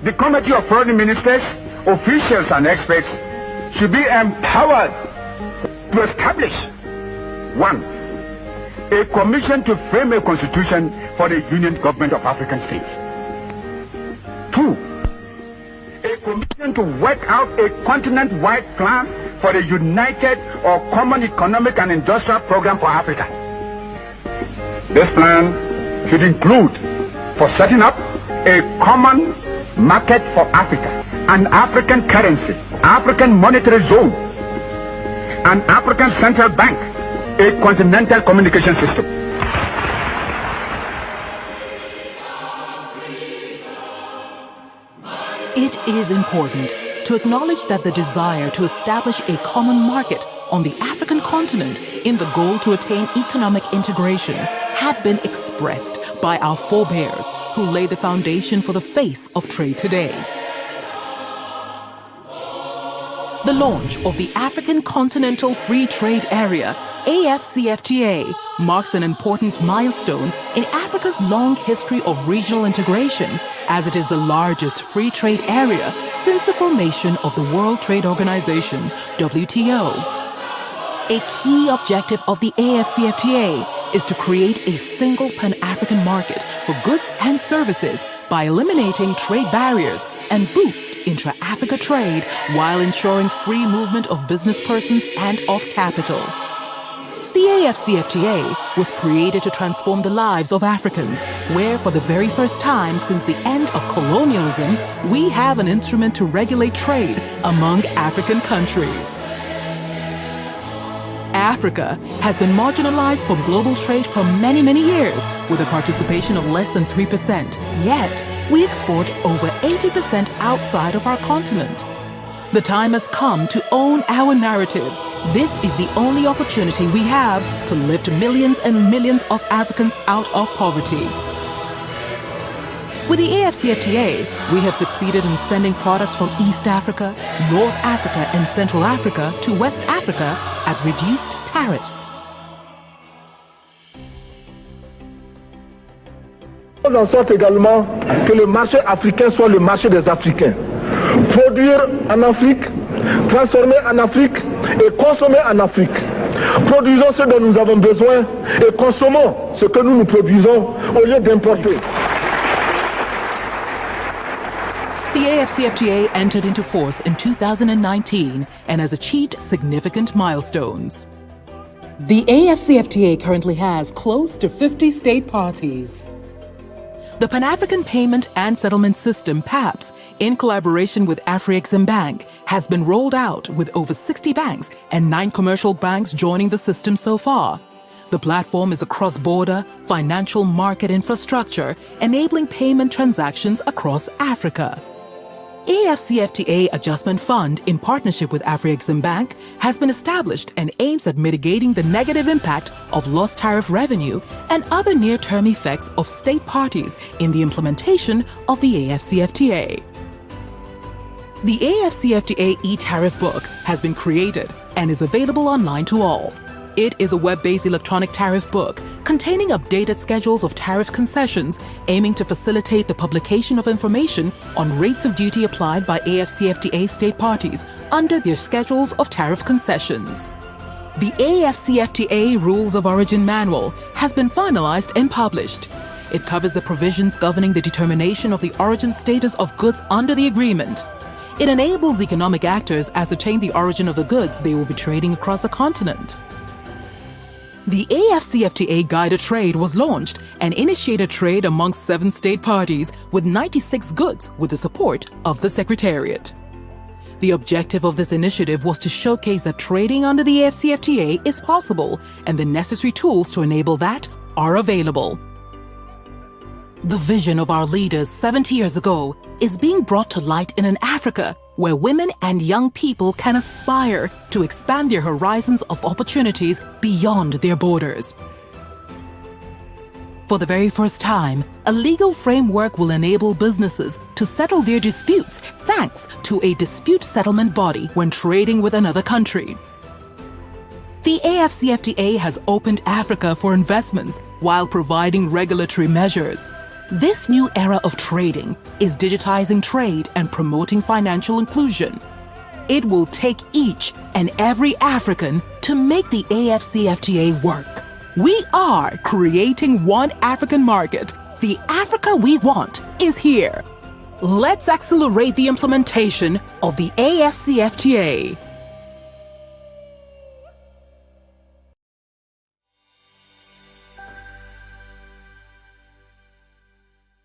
The Committee of Foreign Ministers, officials and experts should be empowered to establish 1. A commission to frame a constitution for the Union Government of African States. 2. A commission to work out a continent-wide plan for the united or common economic and industrial program for Africa. This plan should include for setting up a common market for Africa, an African currency, African monetary zone, an African central bank, a continental communication system. It is important to acknowledge that the desire to establish a common market on the African continent in the goal to attain economic integration had been expressed by our forebears who laid the foundation for the face of trade today. The launch of the African Continental Free Trade Area, AfCFTA, marks an important milestone in Africa's long history of regional integration, as it is the largest free trade area since the formation of the World Trade Organization, WTO. A key objective of the AfCFTA is to create a single Pan-African market for goods and services by eliminating trade barriers and boost intra-Africa trade while ensuring free movement of business persons and of capital. The AfCFTA was created to transform the lives of Africans, where for the very first time since the end of colonialism, we have an instrument to regulate trade among African countries. Africa has been marginalized from global trade for many, many years, with a participation of less than 3%. Yet, we export over 80% outside of our continent. The time has come to own our narrative. This is the only opportunity we have to lift millions and millions of Africans out of poverty. With the AfCFTA, we have succeeded in sending products from East Africa, North Africa, and Central Africa to West Africa at reduced tariffs. Faisons en sorte également que le marché africain soit le marché des Africains. Produire en Afrique, transformer en Afrique et consommer en Afrique. Produisons ce dont nous avons besoin et consommons ce que nous produisons au lieu d'importer. The AfCFTA entered into force in 2019 and has achieved significant milestones. The AfCFTA currently has close to 50 state parties. The Pan-African Payment and Settlement System, PAPS, in collaboration with AfCFTA, has been rolled out with over 60 banks and 9 commercial banks joining the system so far. The platform is a cross-border financial market infrastructure enabling payment transactions across Africa. AfCFTA Adjustment Fund, in partnership with AfCFTA, has been established and aims at mitigating the negative impact of lost tariff revenue and other near-term effects of state parties in the implementation of the AfCFTA. The AfCFTA e-tariff book has been created and is available online to all. It is a web-based electronic tariff book containing updated schedules of tariff concessions aiming to facilitate the publication of information on rates of duty applied by AfCFTA state parties under their schedules of tariff concessions. The AfCFTA Rules of Origin Manual has been finalized and published. It covers the provisions governing the determination of the origin status of goods under the agreement. It enables economic actors ascertain the origin of the goods they will be trading across the continent. The AfCFTA Guided Trade was launched and initiated trade amongst 7 state parties with 96 goods with the support of the Secretariat. The objective of this initiative was to showcase that trading under the AfCFTA is possible and the necessary tools to enable that are available. The vision of our leaders 70 years ago is being brought to light in an Africa where women and young people can aspire to expand their horizons of opportunities beyond their borders. For the very first time, a legal framework will enable businesses to settle their disputes thanks to a dispute settlement body when trading with another country. The AfCFTA has opened Africa for investments while providing regulatory measures. This new era of trading is digitizing trade and promoting financial inclusion. It will take each and every African to make the AfCFTA work. We are creating one African market. The Africa we want is here. Let's accelerate the implementation of the AfCFTA.